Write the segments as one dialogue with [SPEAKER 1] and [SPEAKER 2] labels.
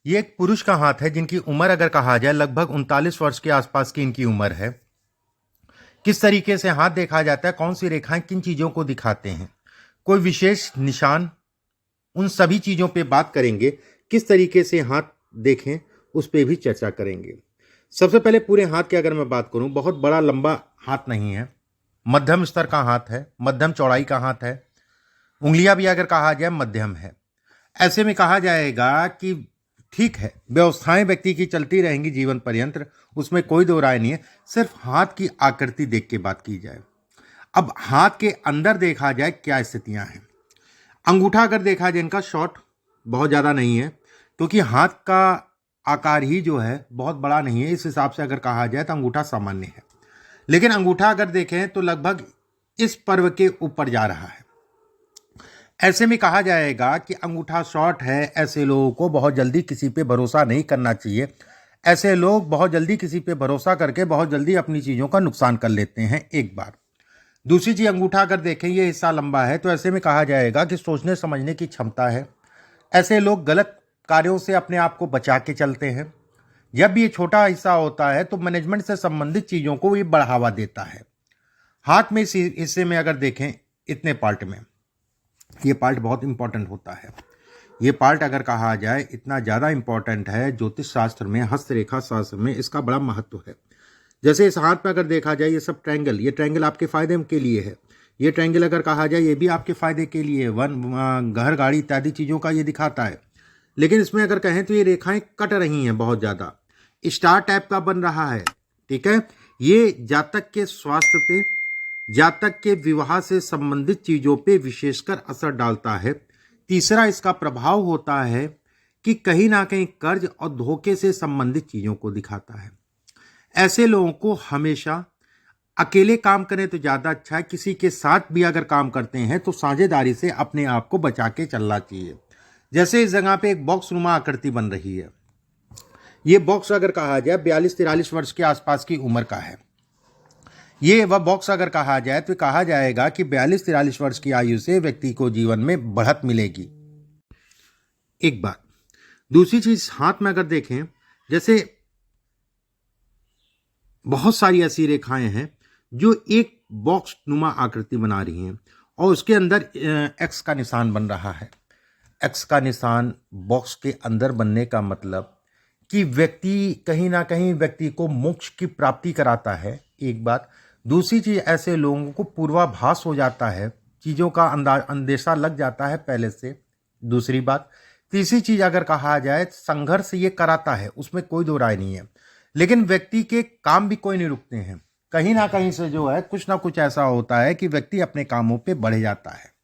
[SPEAKER 1] ये एक पुरुष का हाथ है जिनकी उम्र अगर कहा जाए लगभग 39 वर्ष के आसपास की इनकी उम्र है। किस तरीके से हाथ देखा जाता है, कौन सी रेखाएं किन चीजों को दिखाते हैं, कोई विशेष निशान, उन सभी चीजों पे बात करेंगे। किस तरीके से हाथ देखें उस पे भी चर्चा करेंगे। सबसे पहले पूरे हाथ की अगर मैं बात करूं, बहुत बड़ा लंबा हाथ नहीं है, मध्यम स्तर का हाथ है, मध्यम चौड़ाई का हाथ है। उंगलियां भी अगर कहा जाए मध्यम है। ऐसे में कहा जाएगा कि ठीक है, व्यवस्थाएं व्यक्ति की चलती रहेंगी जीवन पर्यंत, उसमें कोई दो राय नहीं है। सिर्फ हाथ की आकृति देख के बात की जाए। अब हाथ के अंदर देखा जाए क्या स्थितियां हैं। अंगूठा अगर देखा जाए इनका शॉर्ट बहुत ज़्यादा नहीं है, क्योंकि हाथ का आकार ही जो है बहुत बड़ा नहीं है। इस हिसाब से अगर कहा जाए तो अंगूठा सामान्य है, लेकिन अंगूठा अगर देखें तो लगभग इस पर्व के ऊपर जा रहा है। ऐसे में कहा जाएगा कि अंगूठा शॉर्ट है। ऐसे लोगों को बहुत जल्दी किसी पे भरोसा नहीं करना चाहिए। ऐसे लोग बहुत जल्दी किसी पे भरोसा करके बहुत जल्दी अपनी चीज़ों का नुकसान कर लेते हैं। एक बार दूसरी चीज़, अंगूठा अगर देखें ये हिस्सा लंबा है, तो ऐसे में कहा जाएगा कि सोचने समझने की क्षमता है। ऐसे लोग गलत कार्यों से अपने आप को बचा के चलते हैं। जब भी ये छोटा हिस्सा होता है तो मैनेजमेंट से संबंधित चीज़ों को ये बढ़ावा देता है। हाथ में इस हिस्से में अगर देखें, इतने पार्ट में ये पार्ट बहुत इंपॉर्टेंट होता है। ये पार्ट अगर कहा जाए इतना ज़्यादा इंपॉर्टेंट है, ज्योतिष शास्त्र में, हस्तरेखा शास्त्र में इसका बड़ा महत्व है। जैसे इस हाथ पे अगर देखा जाए ये सब ट्रायंगल, ये ट्रायंगल आपके फायदे के लिए है। ये ट्रायंगल अगर कहा जाए ये भी आपके फायदे के लिए घर गाड़ी इत्यादि चीज़ों का ये दिखाता है। लेकिन इसमें अगर कहें तो ये रेखाएं कट रही हैं, बहुत ज़्यादा स्टार टाइप का बन रहा है। ठीक है, ये जातक के स्वास्थ्य पे, जातक के विवाह से संबंधित चीज़ों पे विशेषकर असर डालता है। तीसरा इसका प्रभाव होता है कि कहीं ना कहीं कर्ज और धोखे से संबंधित चीज़ों को दिखाता है। ऐसे लोगों को हमेशा अकेले काम करें तो ज़्यादा अच्छा है। किसी के साथ भी अगर काम करते हैं तो साझेदारी से अपने आप को बचा के चलना चाहिए। जैसे इस जगह पे एक बॉक्स नुमा आकृति बन रही है। ये बॉक्स अगर कहा जाए 42-43 वर्ष के आसपास की उम्र का है। ये वह बॉक्स अगर कहा जाए तो कहा जाएगा कि 42-43 वर्ष की आयु से व्यक्ति को जीवन में बढ़त मिलेगी। एक बात। दूसरी चीज, हाथ में अगर देखें, जैसे बहुत सारी ऐसी रेखाएं हैं जो एक बॉक्स नुमा आकृति बना रही हैं और उसके अंदर एक्स का निशान बन रहा है। एक्स का निशान बॉक्स के अंदर बनने का मतलब कि व्यक्ति कहीं ना कहीं व्यक्ति को मोक्ष की प्राप्ति कराता है। एक बात। दूसरी चीज, ऐसे लोगों को पूर्वाभास हो जाता है, चीज़ों का अंदेशा लग जाता है पहले से। दूसरी बात। तीसरी चीज अगर कहा जाए, संघर्ष ये कराता है, उसमें कोई दो राय नहीं है। लेकिन व्यक्ति के काम भी कोई नहीं रुकते हैं। कहीं ना कहीं से जो है कुछ ना कुछ ऐसा होता है कि व्यक्ति अपने कामों पे बढ़ जाता है।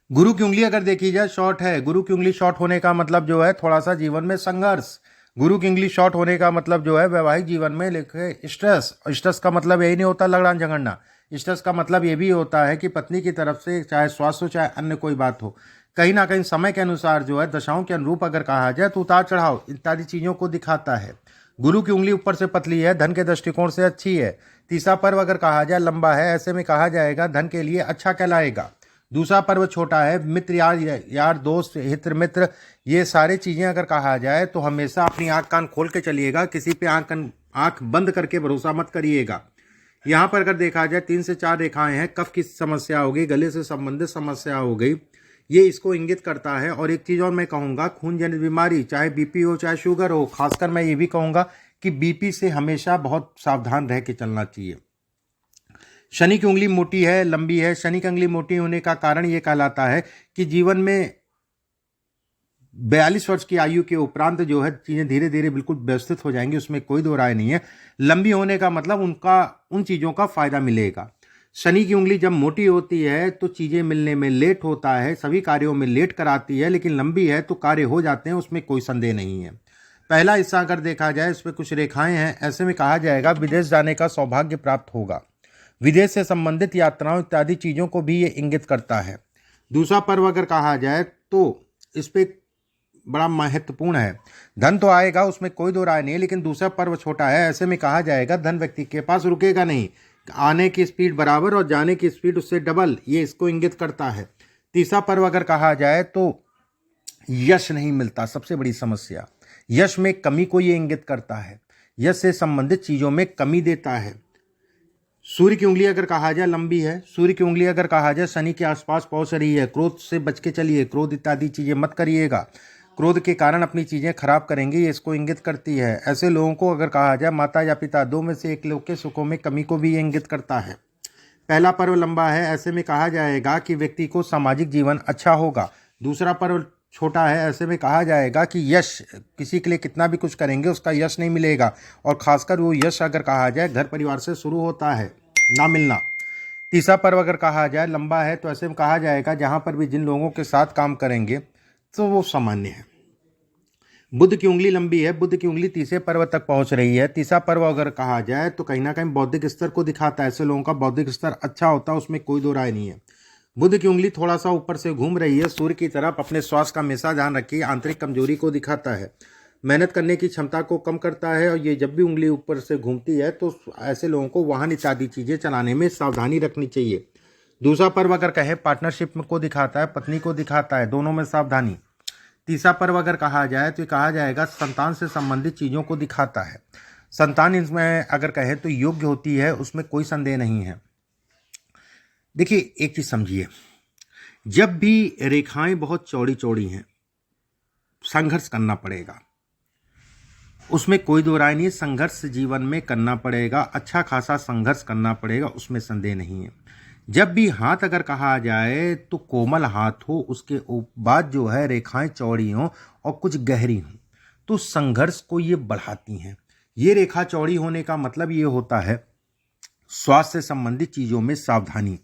[SPEAKER 1] गुरु की उंगली अगर देखी जाए शॉर्ट है। गुरु की उंगली शॉर्ट होने का मतलब जो है थोड़ा सा जीवन में संघर्ष। गुरु की उंगली शॉर्ट होने का मतलब जो है वैवाहिक जीवन में लेके स्ट्रेस। स्ट्रेस का मतलब यही नहीं होता लड़ना झगड़ना। स्ट्रेस का मतलब ये भी होता है कि पत्नी की तरफ से चाहे स्वास्थ्य हो चाहे अन्य कोई बात हो, कहीं ना कहीं समय के अनुसार जो है दशाओं के अनुरूप अगर कहा जाए तो उतार चढ़ाव इत्यादि चीज़ों को दिखाता है। गुरु की उंगली ऊपर से पतली है, धन के दृष्टिकोण से अच्छी है। तीसरा पर्व अगर कहा जाए लंबा है, ऐसे में कहा जाएगा धन के लिए अच्छा कहलाएगा। दूसरा पर्व छोटा है, मित्र यार दोस्त हित मित्र, ये सारी चीज़ें अगर कहा जाए तो हमेशा अपनी आँख कान खोल के चलिएगा। किसी पे आँख बंद करके भरोसा मत करिएगा। यहाँ पर अगर देखा जाए 3 से 4 रेखाएं हैं। कफ की समस्या हो गई, गले से संबंधित समस्या हो गई, ये इसको इंगित करता है। और एक चीज़ और मैं कहूँगा, खून जनित बीमारी, चाहे बीपी हो चाहे शुगर हो, खासकर मैं ये भी कहूँगा कि बीपी से हमेशा बहुत सावधान रह के चलना चाहिए। शनि की उंगली मोटी है, लंबी है। शनि की उंगली मोटी होने का कारण ये कहलाता है कि जीवन में 42 वर्ष की आयु के उपरांत जो है चीज़ें धीरे धीरे बिल्कुल व्यवस्थित हो जाएंगी, उसमें कोई दो राय नहीं है। लंबी होने का मतलब उन चीज़ों का फायदा मिलेगा। शनि की उंगली जब मोटी होती है तो चीज़ें मिलने में लेट होता है, सभी कार्यों में लेट कराती है। लेकिन लंबी है तो कार्य हो जाते हैं, उसमें कोई संदेह नहीं है। पहला हिस्सा अगर देखा जाए इसमें कुछ रेखाएं हैं। ऐसे में कहा जाएगा विदेश जाने का सौभाग्य प्राप्त होगा। विदेश से संबंधित यात्राओं इत्यादि चीज़ों को भी ये इंगित करता है। दूसरा पर्व अगर कहा जाए तो इस पे बड़ा महत्वपूर्ण है। धन तो आएगा, उसमें कोई दो राय नहीं है, लेकिन दूसरा पर्व छोटा है। ऐसे में कहा जाएगा धन व्यक्ति के पास रुकेगा नहीं। आने की स्पीड बराबर और जाने की स्पीड उससे डबल, ये इसको इंगित करता है। तीसरा पर्व अगर कहा जाए तो यश नहीं मिलता, सबसे बड़ी समस्या। यश में कमी को ये इंगित करता है, यश से संबंधित चीजों में कमी देता है। सूर्य की उंगली अगर कहा जाए लंबी है, सूर्य की उंगली अगर कहा जाए शनि के आसपास पहुंच रही है, क्रोध से बच के चलिए, क्रोध इत्यादि चीजें मत करिएगा, क्रोध के कारण अपनी चीजें खराब करेंगे, ये इसको इंगित करती है। ऐसे लोगों को अगर कहा जाए माता या पिता, दो में से एक लोग के सुखों में कमी को भी ये इंगित करता है। पहला पर्व लंबा है, ऐसे में कहा जाएगा कि व्यक्ति को सामाजिक जीवन अच्छा होगा। दूसरा पर्व छोटा है, ऐसे में कहा जाएगा कि यश, किसी के लिए कितना भी कुछ करेंगे उसका यश नहीं मिलेगा, और खासकर वो यश अगर कहा जाए घर परिवार से शुरू होता है ना मिलना। तीसरा पर्व अगर कहा जाए लंबा है, तो ऐसे में कहा जाएगा जहां पर भी जिन लोगों के साथ काम करेंगे तो वो सामान्य है। बुध की उंगली लंबी है, बुध की उंगली तीसरे पर्व तक पहुंच रही है। तीसरा पर्व अगर कहा जाए तो कहीं ना कहीं बौद्धिक स्तर को दिखाता है, ऐसे लोगों का बौद्धिक स्तर अच्छा होता है, उसमें कोई दो राय नहीं है। बुध की उंगली थोड़ा सा ऊपर से घूम रही है सूर्य की तरफ, अपने स्वास्थ्य का हमेशा ध्यान रखिए, आंतरिक कमजोरी को दिखाता है, मेहनत करने की क्षमता को कम करता है, और ये जब भी उंगली ऊपर से घूमती है तो ऐसे लोगों को वाहन इत्यादि चीजें चलाने में सावधानी रखनी चाहिए। दूसरा पर्व अगर कहें पार्टनरशिप को दिखाता है, पत्नी को दिखाता है, दोनों में सावधानी। तीसरा पर्व अगर कहा जाए तो कहा जाएगा संतान से संबंधित चीजों को दिखाता है। संतान इसमें अगर कहें तो योग्य होती है, उसमें कोई संदेह नहीं है। देखिए एक चीज समझिए, जब भी रेखाएं बहुत चौड़ी चौड़ी हैं संघर्ष करना पड़ेगा, उसमें कोई दो राय नहीं है, संघर्ष जीवन में करना पड़ेगा, अच्छा खासा संघर्ष करना पड़ेगा, उसमें संदेह नहीं है। जब भी हाथ अगर कहा जाए तो कोमल हाथ हो, उसके बाद जो है रेखाएं चौड़ी हों और कुछ गहरी हों, तो संघर्ष को ये बढ़ाती हैं। ये रेखा चौड़ी होने का मतलब ये होता है स्वास्थ्य से संबंधित चीजों में सावधानी।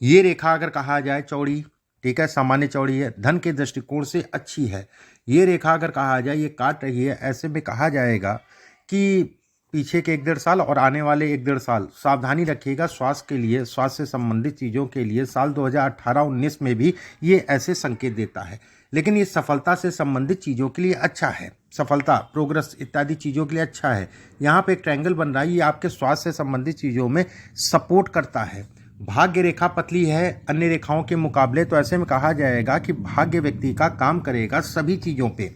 [SPEAKER 1] ये रेखा अगर कहा जाए चौड़ी, ठीक है, सामान्य चौड़ी है, धन के दृष्टिकोण से अच्छी है। ये रेखा अगर कहा जाए ये काट रही है, ऐसे में कहा जाएगा कि पीछे के 1-1.5 साल और आने वाले 1-1.5 साल सावधानी रखिएगा स्वास्थ्य के लिए, स्वास्थ्य से संबंधित चीज़ों के लिए। साल 2018-19 में भी ये ऐसे संकेत देता है, लेकिन ये सफलता से संबंधित चीज़ों के लिए अच्छा है, सफलता, प्रोग्रेस इत्यादि चीज़ों के लिए अच्छा है। यहाँ पे एक ट्रायंगल बन रहा है, ये आपके स्वास्थ्य से संबंधित चीज़ों में सपोर्ट करता है। भाग्य रेखा पतली है अन्य रेखाओं के मुकाबले, तो ऐसे में कहा जाएगा कि भाग्य व्यक्ति का काम करेगा सभी चीज़ों पे।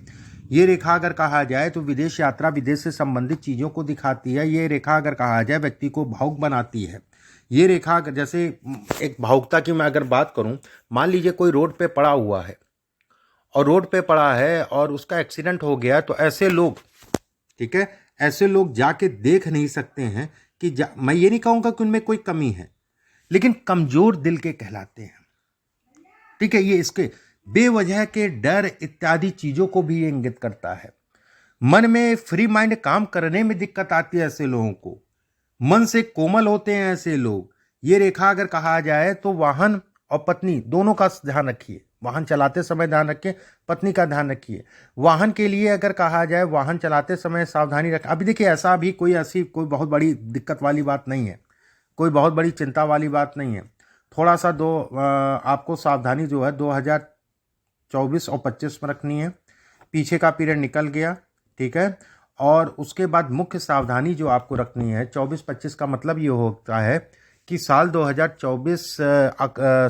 [SPEAKER 1] ये रेखा अगर कहा जाए तो विदेश यात्रा, विदेश से संबंधित चीज़ों को दिखाती है। ये रेखा अगर कहा जाए व्यक्ति को भावुक बनाती है। ये रेखा जैसे एक भावुकता की मैं अगर बात करूं, मान लीजिए कोई रोड पे पड़ा हुआ है और रोड पे पड़ा है और उसका एक्सीडेंट हो गया, तो ऐसे लोग, ठीक है, ऐसे लोग जाके देख नहीं सकते हैं कि मैं ये नहीं कहूँगा कि उनमें कोई कमी है, लेकिन कमजोर दिल के कहलाते हैं, ठीक है। ये इसके बेवजह के डर इत्यादि चीजों को भी ये इंगित करता है। मन में फ्री माइंड काम करने में दिक्कत आती है ऐसे लोगों को, मन से कोमल होते हैं ऐसे लोग। ये रेखा अगर कहा जाए तो वाहन और पत्नी दोनों का ध्यान रखिए, वाहन चलाते समय ध्यान रखिए, पत्नी का ध्यान रखिए। वाहन के लिए अगर कहा जाए वाहन चलाते समय सावधानी रखें। अभी देखिए ऐसा भी कोई बहुत बड़ी दिक्कत वाली बात नहीं है, कोई बहुत बड़ी चिंता वाली बात नहीं है। थोड़ा सा आपको सावधानी जो है 2024 और 25 में रखनी है, पीछे का पीरियड निकल गया, ठीक है। और उसके बाद मुख्य सावधानी जो आपको रखनी है 24-25 का मतलब ये होता है कि साल 2024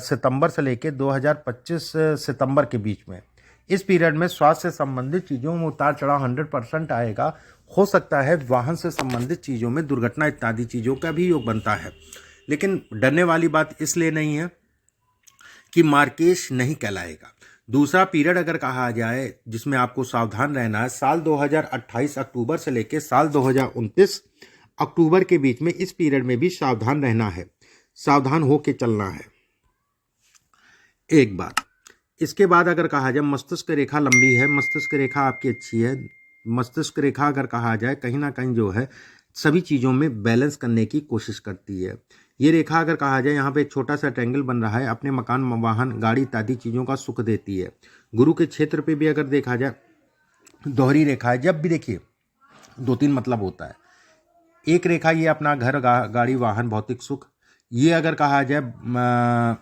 [SPEAKER 1] सितंबर से लेकर 2025 सितंबर के बीच में, इस पीरियड में स्वास्थ्य से संबंधित चीज़ों में उतार चढ़ाव 100% आएगा। हो सकता है वाहन से संबंधित चीज़ों में दुर्घटना इत्यादि चीज़ों का भी योग बनता है, लेकिन डरने वाली बात इसलिए नहीं है कि मार्केश नहीं कहलाएगा। दूसरा पीरियड अगर कहा जाए जिसमें आपको सावधान रहना है, साल 2028 अक्टूबर से लेकर साल 2029 अक्टूबर के बीच में, इस पीरियड में भी सावधान रहना है, सावधान होके चलना है, एक बात। इसके बाद अगर कहा जाए मस्तिष्क रेखा लंबी है, मस्तिष्क रेखा आपकी अच्छी है। मस्तिष्क रेखा अगर कहा जाए कहीं ना कहीं जो है सभी चीज़ों में बैलेंस करने की कोशिश करती है। ये रेखा अगर कहा जाए, यहाँ पे एक छोटा सा ट्रायंगल बन रहा है, अपने मकान, वाहन, गाड़ी इत्यादि चीज़ों का सुख देती है। गुरु के क्षेत्र पे भी अगर देखा जाए दोहरी रेखा है। जब भी देखिए 2-3 मतलब होता है। एक रेखा ये अपना घर, गाड़ी, वाहन, भौतिक सुख। ये अगर कहा जाए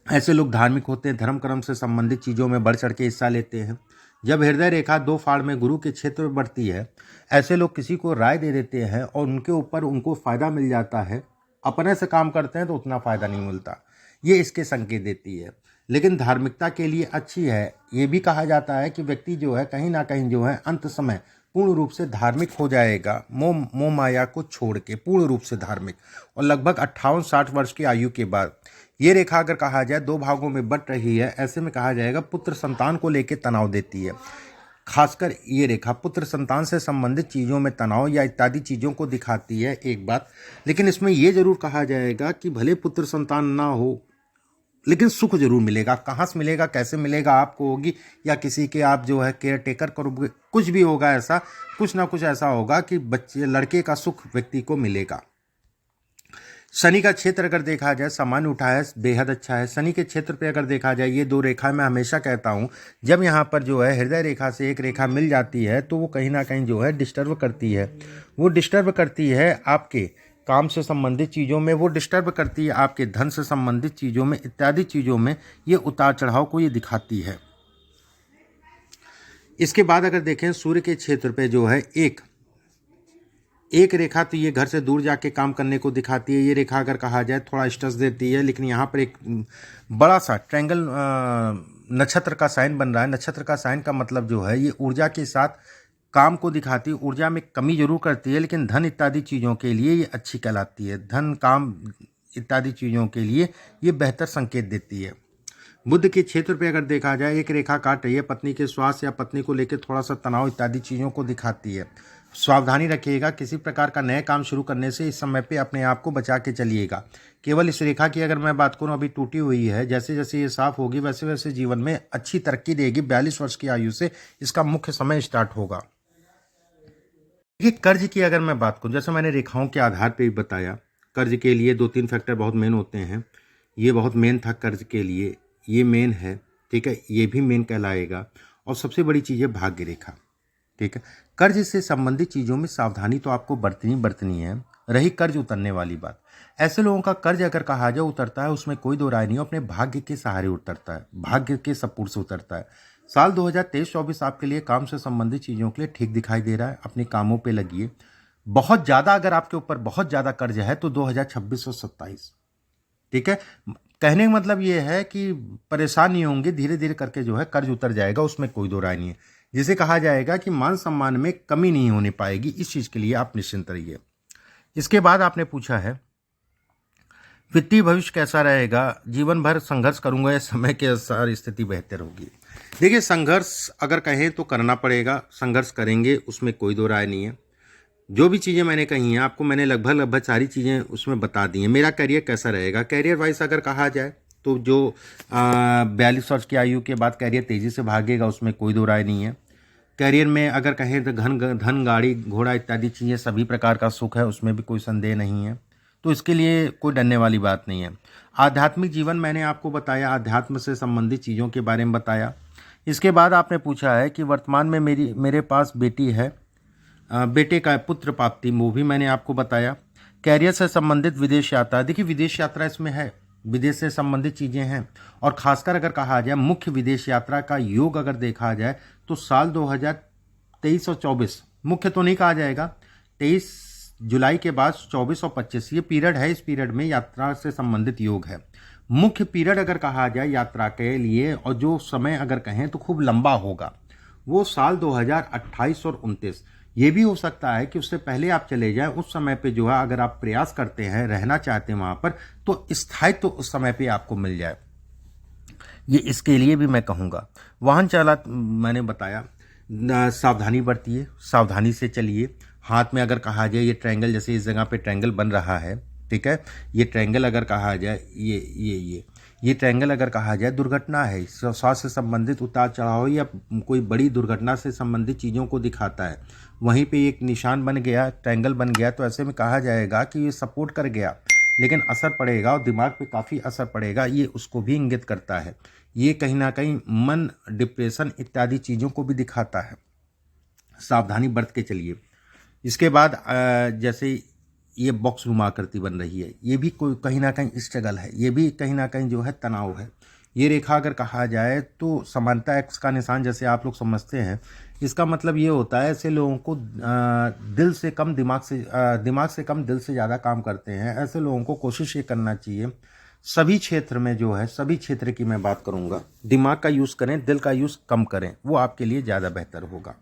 [SPEAKER 1] ऐसे लोग धार्मिक होते हैं, धर्म कर्म से संबंधित चीज़ों में बढ़ चढ़ के हिस्सा लेते हैं। जब हृदय रेखा 2 फाड़ में गुरु के क्षेत्र में बढ़ती है, ऐसे लोग किसी को राय दे देते हैं और उनके ऊपर उनको फ़ायदा मिल जाता है। अपने से काम करते हैं तो उतना फ़ायदा नहीं मिलता, ये इसके संकेत देती है। लेकिन धार्मिकता के लिए अच्छी है। ये भी कहा जाता है कि व्यक्ति जो है कहीं ना कहीं जो है अंत समय पूर्ण रूप से धार्मिक हो जाएगा, मोह माया को छोड़ के पूर्ण रूप से धार्मिक, और लगभग 58-60 वर्ष की आयु के बाद। ये रेखा अगर कहा जाए 2 भागों में बट रही है, ऐसे में कहा जाएगा पुत्र संतान को लेकर तनाव देती है। खासकर ये रेखा पुत्र संतान से संबंधित चीज़ों में तनाव या इत्यादि चीज़ों को दिखाती है एक बात। लेकिन इसमें ये जरूर कहा जाएगा कि भले पुत्र संतान ना हो, लेकिन सुख जरूर मिलेगा। कहाँ से मिलेगा, कैसे मिलेगा, आपको होगी या किसी के आप जो है केयर टेकर करोगे, कुछ भी होगा, ऐसा कुछ ना कुछ ऐसा होगा कि बच्चे लड़के का सुख व्यक्ति को मिलेगा। शनि का क्षेत्र अगर देखा जाए सामान्य उठा है, बेहद अच्छा है। शनि के क्षेत्र पे अगर देखा जाए ये 2 रेखा, मैं हमेशा कहता हूँ जब यहाँ पर जो है हृदय रेखा से एक रेखा मिल जाती है तो वो कहीं ना कहीं जो है डिस्टर्ब करती है। वो डिस्टर्ब करती है आपके काम से संबंधित चीज़ों में, वो डिस्टर्ब करती है आपके धन से संबंधित चीज़ों में, इत्यादि चीज़ों में ये उतार चढ़ाव को ये दिखाती है। इसके बाद अगर देखें सूर्य के क्षेत्र पे जो है एक रेखा, तो ये घर से दूर जाके काम करने को दिखाती है। ये रेखा अगर कहा जाए थोड़ा स्ट्रेस देती है, लेकिन यहाँ पर एक बड़ा सा ट्रायंगल नक्षत्र का साइन बन रहा है। नक्षत्र का साइन का मतलब जो है ये ऊर्जा के साथ काम को दिखाती है। ऊर्जा में कमी जरूर करती है, लेकिन धन इत्यादि चीज़ों के लिए ये अच्छी कहलाती है। धन, काम इत्यादि चीज़ों के लिए ये बेहतर संकेत देती है। बुध के क्षेत्र पे अगर देखा जाए एक रेखा काट रही है, पत्नी के स्वास्थ्य या पत्नी को लेकर थोड़ा सा तनाव इत्यादि चीज़ों को दिखाती है। सावधानी रखिएगा, किसी प्रकार का नए काम शुरू करने से इस समय पे अपने आप को बचा के चलिएगा। केवल इस रेखा की अगर मैं बात करूं, अभी टूटी हुई है, जैसे जैसे ये साफ होगी वैसे वैसे जीवन में अच्छी तरक्की देगी। 42 वर्ष की आयु से इसका मुख्य समय स्टार्ट होगा। देखिए कर्ज की अगर मैं बात करूं, जैसे मैंने रेखाओं के आधार पर भी बताया, कर्ज के लिए 2-3 फैक्टर बहुत मेन होते हैं। ये बहुत मेन था कर्ज के लिए, ये मेन है, ठीक है, ये भी मेन कहलाएगा। और सबसे बड़ी चीज़ है भाग्य रेखा, ठीक है। कर्ज से संबंधित चीज़ों में सावधानी तो आपको बरतनी है। रही कर्ज उतरने वाली बात, ऐसे लोगों का कर्ज अगर कहा जाए उतरता है, उसमें कोई दो राय नहीं, अपने भाग्य के सहारे उतरता है, भाग्य के सपोर्ट से उतरता है। साल 2023-24 आपके लिए काम से संबंधित चीज़ों के लिए ठीक दिखाई दे रहा है। अपने कामों पे लगिए। बहुत ज़्यादा अगर आपके ऊपर बहुत ज़्यादा कर्ज है तो 2026 और 27, ठीक है। कहने का मतलब ये है कि परेशान नहीं होंगे, धीरे धीरे करके जो है कर्ज उतर जाएगा, उसमें कोई दो राय नहीं है। जिसे कहा जाएगा कि मान सम्मान में कमी नहीं होने पाएगी, इस चीज़ के लिए आप निश्चिंत रहिए। इसके बाद आपने पूछा है वित्तीय भविष्य कैसा रहेगा, जीवन भर संघर्ष करूंगा या समय के अनुसार स्थिति बेहतर होगी। देखिए संघर्ष अगर कहें तो करना पड़ेगा, संघर्ष करेंगे, उसमें कोई दो राय नहीं है। जो भी चीज़ें मैंने कही हैं आपको, मैंने लगभग सारी चीज़ें उसमें बता दी हैं। मेरा करियर कैसा रहेगा, करियर वाइज अगर कहा जाए तो जो 42 वर्ष की आयु के बाद करियर तेज़ी से भागेगा, उसमें कोई दो राय नहीं है। करियर में अगर कहें तो धन गाड़ी घोड़ा इत्यादि चीज़ें सभी प्रकार का सुख है, उसमें भी कोई संदेह नहीं है, तो इसके लिए कोई डरने वाली बात नहीं है। आध्यात्मिक जीवन मैंने आपको बताया, अध्यात्म से संबंधित चीज़ों के बारे में बताया। इसके बाद आपने पूछा है कि वर्तमान में मेरे पास बेटी है, बेटे का पुत्र प्राप्ति, वो भी मैंने आपको बताया। कैरियर से संबंधित विदेश यात्रा, देखिए विदेश यात्रा इसमें है, विदेश से संबंधित चीज़ें हैं। और खासकर अगर कहा जाए मुख्य विदेश यात्रा का योग अगर देखा जाए तो साल 2023 और 24, मुख्य तो नहीं कहा जाएगा, 23 जुलाई के बाद 24 और 25 ये पीरियड है, इस पीरियड में यात्रा से संबंधित योग है। मुख्य पीरियड अगर कहा जाए यात्रा के लिए, और जो समय अगर कहें तो खूब लंबा होगा, वो साल 2028 और 29। ये भी हो सकता है कि उससे पहले आप चले जाएं, उस समय पे जो है अगर आप प्रयास करते हैं, रहना चाहते हैं वहां पर, तो स्थायित्व तो उस समय पे आपको मिल जाए। ये इसके लिए भी मैं कहूँगा। वाहन चालक मैंने बताया, सावधानी बरतिए, सावधानी से चलिए। हाथ में अगर कहा जाए ये ट्रायंगल, जैसे इस जगह पे ट्रायंगल बन रहा है, ठीक है, ये ट्रायंगल अगर कहा जाए ये ट्रायंगल अगर कहा जाए दुर्घटना है, स्वास्थ्य से संबंधित उतार चढ़ाव या कोई बड़ी दुर्घटना से संबंधित चीज़ों को दिखाता है। वहीं पे एक निशान बन गया, ट्रायंगल बन गया, तो ऐसे में कहा जाएगा कि ये सपोर्ट कर गया, लेकिन असर पड़ेगा और दिमाग पे काफ़ी असर पड़ेगा, ये उसको भी इंगित करता है। ये कहीं ना कहीं मन, डिप्रेशन इत्यादि चीज़ों को भी दिखाता है। सावधानी बरत के चलिए। इसके बाद जैसे ये बॉक्स नुमा आकृति बन रही है, ये भी कोई कहीं ना कहीं स्ट्रगल है, ये भी कहीं ना कहीं जो है तनाव है। ये रेखा अगर कहा जाए तो समानता एक्स का निशान जैसे आप लोग समझते हैं, इसका मतलब ये होता है ऐसे लोगों को दिल से कम दिमाग से कम दिल से ज़्यादा काम करते हैं। ऐसे लोगों को कोशिश ये करना चाहिए सभी क्षेत्र में जो है, सभी क्षेत्र की मैं बात करूंगा, दिमाग का यूज़ करें, दिल का यूज़ कम करें, वो आपके लिए ज़्यादा बेहतर होगा।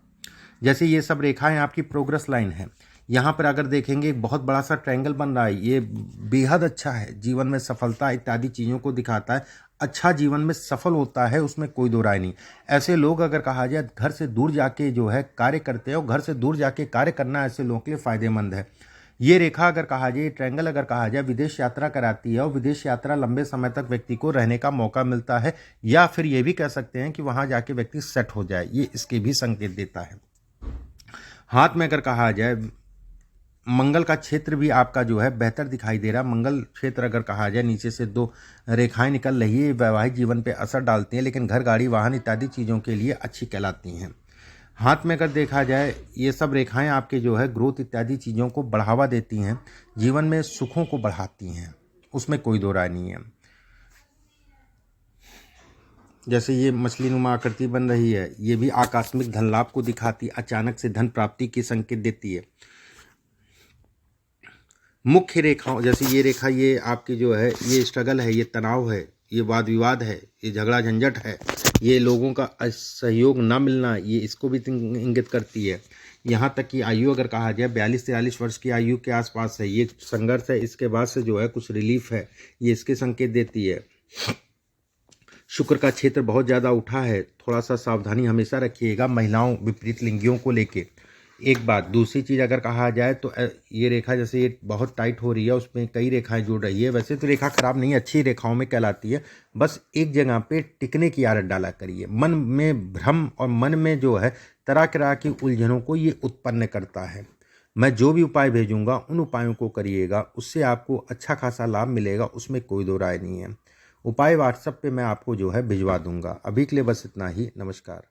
[SPEAKER 1] जैसे ये सब रेखाएं आपकी प्रोग्रेस लाइन है। यहाँ पर अगर देखेंगे एक बहुत बड़ा सा ट्रायंगल बन रहा है, ये बेहद अच्छा है, जीवन में सफलता इत्यादि चीज़ों को दिखाता है। अच्छा जीवन में सफल होता है, उसमें कोई दो राय नहीं। ऐसे लोग अगर कहा जाए घर से दूर जाके जो है कार्य करते हैं, और घर से दूर जाके कार्य करना ऐसे लोगों के लिए फायदेमंद है। ये रेखा अगर कहा जाए, ट्रायंगल अगर कहा जाए, विदेश यात्रा कराती है, और विदेश यात्रा लंबे समय तक व्यक्ति को रहने का मौका मिलता है, या फिर ये भी कह सकते हैं कि वहाँ जाके व्यक्ति सेट हो जाए, ये इसके भी संकेत देता है। हाथ में अगर कहा जाए, मंगल का क्षेत्र भी आपका जो है बेहतर दिखाई दे रहा है। मंगल क्षेत्र अगर कहा जाए, नीचे से दो रेखाएं निकल रही है, वैवाहिक जीवन पे असर डालती हैं, लेकिन घर, गाड़ी, वाहन इत्यादि चीज़ों के लिए अच्छी कहलाती हैं। हाथ में अगर देखा जाए, ये सब रेखाएं आपके जो है ग्रोथ इत्यादि चीज़ों को बढ़ावा देती हैं, जीवन में सुखों को बढ़ाती हैं, उसमें कोई दो राय नहीं है। जैसे ये मछली नुमा आकृति बन रही है, ये भी आकस्मिक धन लाभ को दिखाती, अचानक से धन प्राप्ति की संकेत देती है। मुख्य रेखाओं, जैसे ये रेखा, ये आपकी जो है, ये स्ट्रगल है, ये तनाव है, ये वाद विवाद है, ये झगड़ा झंझट है, ये लोगों का सहयोग ना मिलना, ये इसको भी इंगित करती है। यहाँ तक कि आयु अगर कहा जाए 42-43 वर्ष की आयु के आसपास है, ये संघर्ष है, इसके बाद से जो है कुछ रिलीफ है, ये इसके संकेत देती है। शुक्र का क्षेत्र बहुत ज़्यादा उठा है, थोड़ा सा सावधानी हमेशा रखिएगा महिलाओं, विपरीत लिंगियों को लेके। एक बात, दूसरी चीज़ अगर कहा जाए तो ये रेखा जैसे ये बहुत टाइट हो रही है, उसमें कई रेखाएं जुड़ रही है। वैसे तो रेखा खराब नहीं, अच्छी रेखाओं में कहलाती है। बस एक जगह पे टिकने की आदत डाला करिए। मन में भ्रम और मन में जो है तरह तरह की उलझनों को ये उत्पन्न करता है। मैं जो भी उपाय भेजूंगा उन उपायों को करिएगा, उससे आपको अच्छा खासा लाभ मिलेगा, उसमें कोई दो राय नहीं है। उपाय व्हाट्सएप पे मैं आपको जो है भिजवा दूंगा। अभी के लिए बस इतना ही। नमस्कार।